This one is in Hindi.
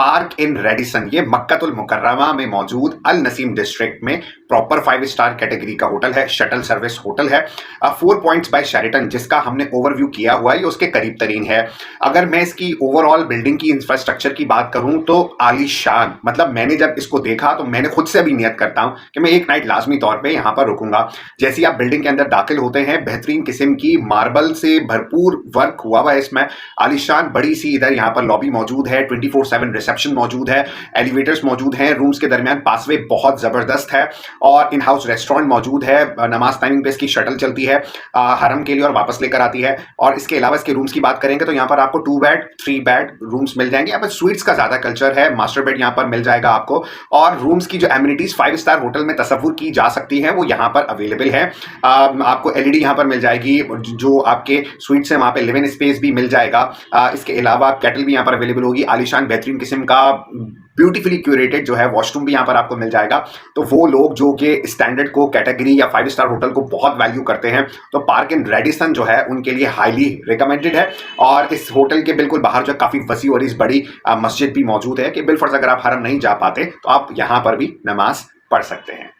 पार्क इन रेडिसन, ये मक्कतुल मुकर्रमा में मौजूद अल नसीम डिस्ट्रिक्ट में प्रॉपर 5 स्टार कैटेगरी का होटल है, शटल सर्विस होटल है। 4 पॉइंट्स बाय शेरिटन, जिसका हमने ओवरव्यू किया हुआ है, ये उसके करीब तरीन है। अगर मैं इसकी ओवरऑल बिल्डिंग की इंफ्रास्ट्रक्चर की बात करूं तो आलीशान, मतलब मैंने जब इसको देखा तो मैंने खुद से भी नियत करता हूं कि मैं एक नाइट लाजमी तौर पे यहां पर रुकूंगा। जैसे ही आप बिल्डिंग के अंदर दाखिल होते हैं, बेहतरीन किस्म की मार्बल से भरपूर वर्क हुआ हुआ है इसमें। आलीशान बड़ी सी इधर यहाँ पर लॉबी मौजूद है, 24/7 रिसेप्शन मौजूद है, एलिवेटर्स मौजूद हैं, रूम्स के दरमियान पासवे बहुत जबरदस्त है और इन हाउस रेस्टोरेंट मौजूद है। नमाज टाइमिंग पे इसकी शटल चलती है हरम के लिए और वापस लेकर आती है। और इसके अलावा इसके रूम्स की बात करेंगे तो यहाँ पर आपको 2 बेड 3 बेड रूम्स मिल जाएंगे। यहाँ पर स्वीट्स का ज्यादा कल्चर है, मास्टर बेड यहाँ पर मिल जाएगा आपको। और रूम्स की जो एमिनिटीज 5 स्टार होटल में तस्वुर की जा सकती है वो यहाँ पर अवेलेबल है। आपको एलईडी यहाँ पर मिल जाएगी, जो आपके स्वीट्स है वहाँ पे लिव इन स्पेस भी मिल जाएगा। इसके अलावा कैटल भी यहाँ पर अवेलेबल होगी। आलीशान बेहतरीन किस्म का ब्यूटीफुली क्यूरेटेड जो है वॉशरूम भी यहाँ पर आपको मिल जाएगा। तो वो लोग जो कि स्टैंडर्ड को, कैटेगरी या 5 स्टार होटल को बहुत वैल्यू करते हैं, तो पार्क इन रेडिसन जो है उनके लिए हाईली रिकमेंडेड है। और इस होटल के बिल्कुल बाहर जो काफ़ी वसी और इस बड़ी मस्जिद भी मौजूद है कि बिलफर्ज अगर आप हरम नहीं जा पाते तो आप यहाँ पर भी नमाज पढ़ सकते हैं।